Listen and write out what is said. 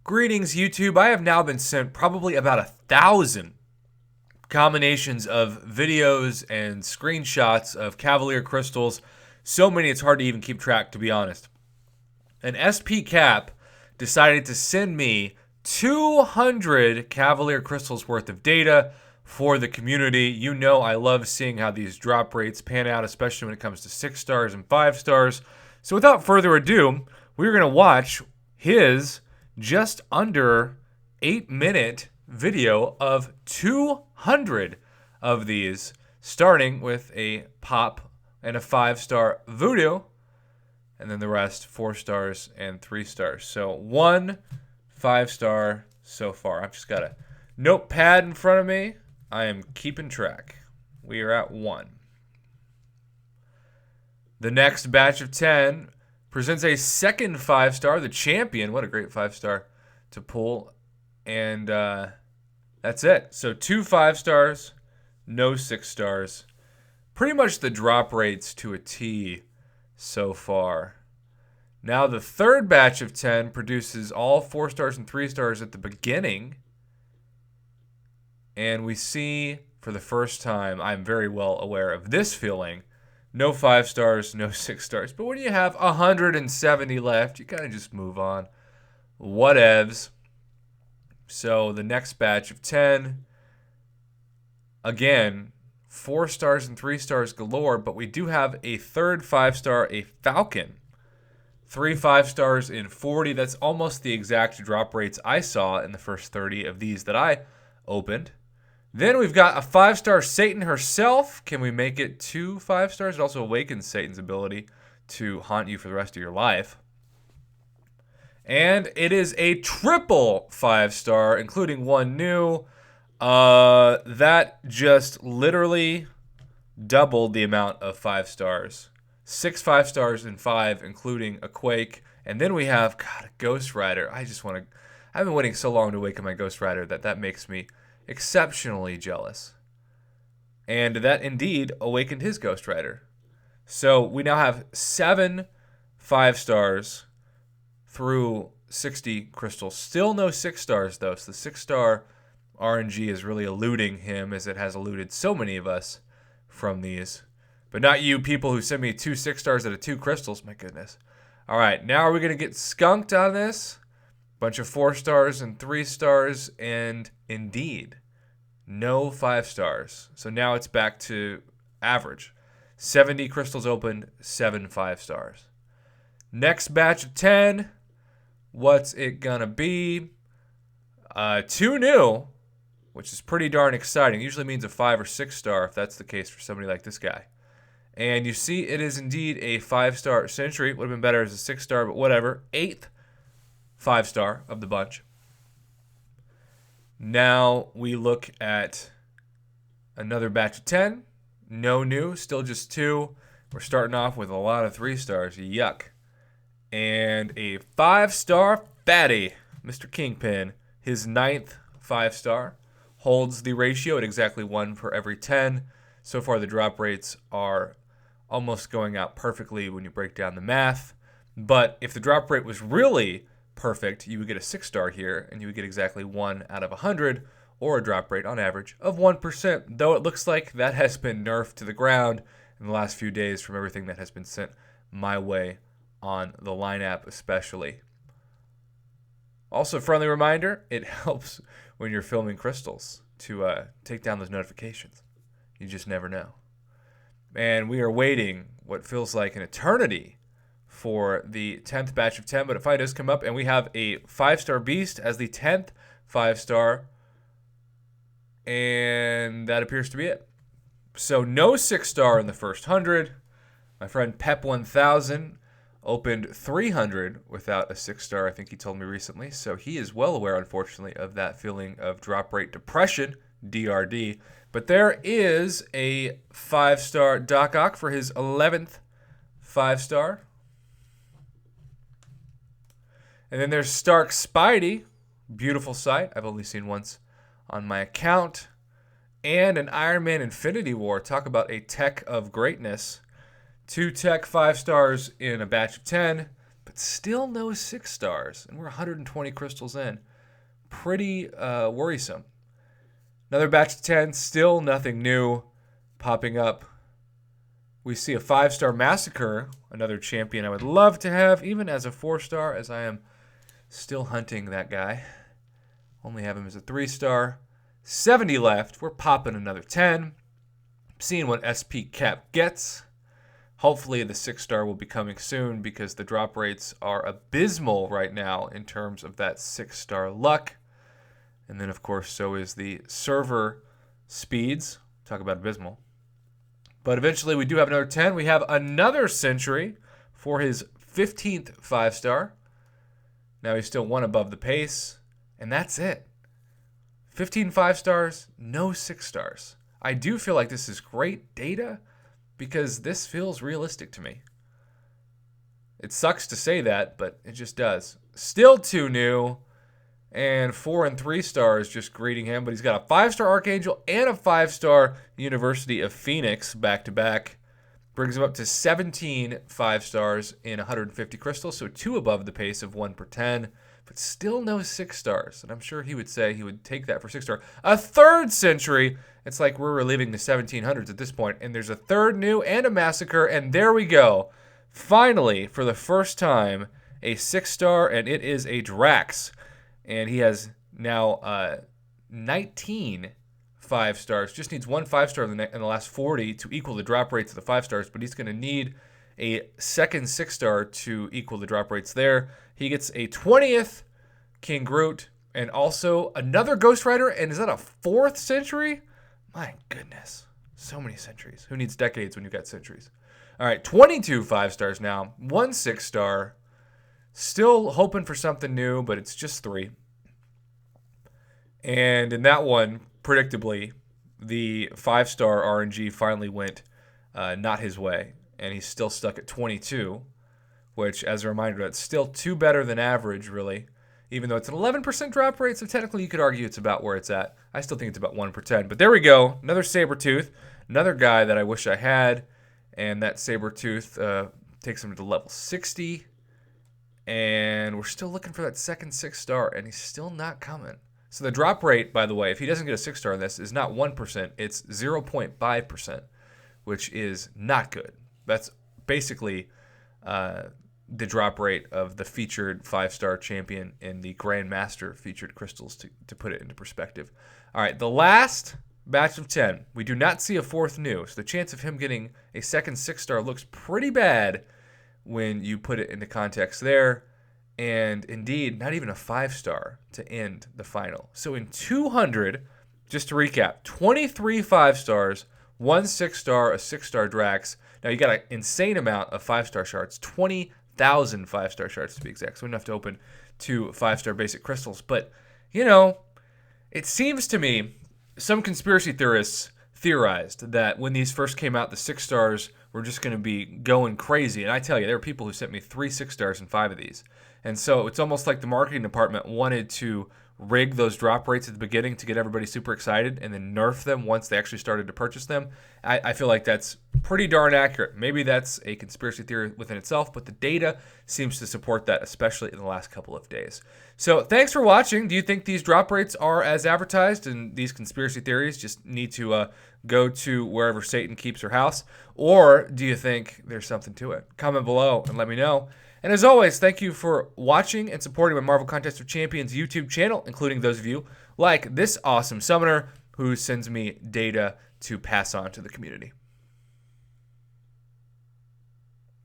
Greetings, YouTube. I have now been sent probably about 1,000 combinations of videos and screenshots of Cavalier crystals. So many it's hard to even keep track, to be honest. And SpCap decided to send me 200 Cavalier crystals worth of data for the community. You know I love seeing how these drop rates pan out, especially when it comes to 6 stars and 5 stars. So without further ado, we're going to watch his just under 8-minute video of 200 of these, starting with a pop and a 5-star voodoo, and then the rest 4 stars and 3 stars. So 1 5-star so far. I've just got a notepad in front of me. I am keeping track. We are at 1. The next batch of 10 presents a second 5-star, the champion. What a great 5-star to pull. And that's it. So 2 5 stars, no 6 stars. Pretty much the drop rates to a T so far. Now the third batch of 10 produces all 4 stars and 3 stars at the beginning. And we see for the first time, I'm very well aware of this feeling, no 5 stars, no 6 stars. But when you have 170 left, you kind of just move on. Whatevs. So the next batch of 10, again, 4 stars and 3 stars galore, but we do have a third 5-star, a Falcon. 3 5 stars in 40. That's almost the exact drop rates I saw in the first 30 of these that I opened. Then we've got a 5-star Satan herself. Can we make it 2 5 stars? It also awakens Satan's ability to haunt you for the rest of your life. And it is a triple 5-star, including 1 new. That just literally doubled the amount of 5 stars. 6 5 stars and 5, including a Quake. And then we have, God, a Ghost Rider. I've been waiting so long to awaken my Ghost Rider that makes me exceptionally jealous. And that indeed awakened his Ghost Rider. So we now have 7 5 stars through 60 crystals. Still no 6 stars, though. So the 6-star RNG is really eluding him, as it has eluded so many of us from these. But not you people who send me 2 6 stars out of 2 crystals. My goodness. All right, now are we going to get skunked on this? Bunch of 4 stars and 3 stars, and indeed, no 5 stars. So now it's back to average. 70 crystals opened, 7 5 stars. Next batch of 10. What's it gonna be? 2 new, which is pretty darn exciting. Usually means a 5 or 6 star if that's the case for somebody like this guy. And you see it is indeed a 5-star Sentry. Would have been better as a 6-star, but whatever. 8th 5-star of the bunch. Now we look at another batch of 10. No new, still just 2. We're starting off with a lot of 3 stars. Yuck. And a 5-star fatty, Mr. Kingpin. His 9th 5-star holds the ratio at exactly 1 for every 10. So far the drop rates are almost going out perfectly when you break down the math. But if the drop rate was really perfect, you would get a 6-star here, and you would get exactly 1 out of 100, or a drop rate on average of 1%, though it looks like that has been nerfed to the ground in the last few days from everything that has been sent my way on the line app especially. Also, friendly reminder, it helps when you're filming crystals to take down those notifications. You just never know. And we are waiting what feels like an eternity for the 10th batch of 10, but it finally does come up, and we have a 5-star Beast as the 10th 5-star, and that appears to be it. So no 6-star in the first 100. My friend Pep1000 opened 300 without a 6-star, I think he told me recently, so he is well aware, unfortunately, of that feeling of drop rate depression, DRD. But there is a 5-star Doc Ock for his 11th 5-star. And then there's Stark Spidey. Beautiful sight. I've only seen once on my account. And an Iron Man Infinity War. Talk about a tech of greatness. 2 tech 5 stars in a batch of 10. But still no 6 stars, and we're 120 crystals in. Pretty worrisome. Another batch of 10, still nothing new popping up. We see a 5-star Massacre, another champion I would love to have, even as a 4-star, as I am still hunting that guy. Only have him as a 3-star. 70 left. We're popping another 10. Seeing what SpCap gets. Hopefully the 6-star will be coming soon because the drop rates are abysmal right now in terms of that 6-star luck. And then, of course, so is the server speeds. Talk about abysmal. But eventually we do have another 10. We have another Sentry for his 15th 5-star. Now he's still one above the pace. And that's it. 15 5-stars, no 6-stars. I do feel like this is great data because this feels realistic to me. It sucks to say that, but it just does. Still 2 new. And 4 and 3 stars just greeting him. But he's got a 5-star Archangel and a 5-star University of Phoenix back-to-back. Brings him up to 17 5-stars in 150 crystals. So 2 above the pace of 1 per 10. But still no 6-stars. And I'm sure he would say he would take that for 6-star. A 3rd Sentry. It's like we're reliving the 1700s at this point. And there's a 3rd new and a Massacre. And there we go. Finally, for the first time, a 6-star. And it is a Drax. And he has now 19 5-stars. Just needs 1 5-star in the last 40 to equal the drop rates of the 5-stars. But he's going to need a second 6-star to equal the drop rates there. He gets a 20th King Groot and also another Ghost Rider. And is that a 4th Sentry? My goodness. So many Sentries. Who needs decades when you've got Sentries? All right, 22 5-stars now. 1 6-star. Still hoping for something new, but it's just 3. And in that one, predictably, the 5-star RNG finally went not his way. And he's still stuck at 22, which, as a reminder, that's still 2 better than average, really. Even though it's an 11% drop rate, so technically you could argue it's about where it's at. I still think it's about 1 per 10. But there we go. Another Sabretooth. Another guy that I wish I had. And that Sabretooth takes him to level 60. And we're still looking for that second 6-star, and he's still not coming. So the drop rate, by the way, if he doesn't get a 6-star in this, is not 1%. It's 0.5%, which is not good. That's basically the drop rate of the featured 5-star champion in the Grandmaster featured crystals, to put it into perspective. All right, the last batch of 10. We do not see a 4th new, so the chance of him getting a second 6-star looks pretty bad when you put it into context there. And indeed, not even a 5-star to end the final. So in 200, just to recap, 23 5-stars, 1 6-star, a 6-star Drax. Now you got an insane amount of 5-star shards, 20,000 5-star shards to be exact. So we don't have to open 2 5-star basic crystals. But, you know, it seems to me some conspiracy theorists theorized that when these first came out, the 6-stars were just going to be going crazy. And I tell you, there were people who sent me 3 6-stars and 5 of these. And so it's almost like the marketing department wanted to rig those drop rates at the beginning to get everybody super excited and then nerf them once they actually started to purchase them. I feel like that's pretty darn accurate. Maybe that's a conspiracy theory within itself, but the data seems to support that, especially in the last couple of days. So thanks for watching. Do you think these drop rates are as advertised and these conspiracy theories just need to go to wherever Satan keeps her house? Or do you think there's something to it? Comment below and let me know. And as always, thank you for watching and supporting my Marvel Contest of Champions YouTube channel, including those of you like this awesome summoner who sends me data to pass on to the community.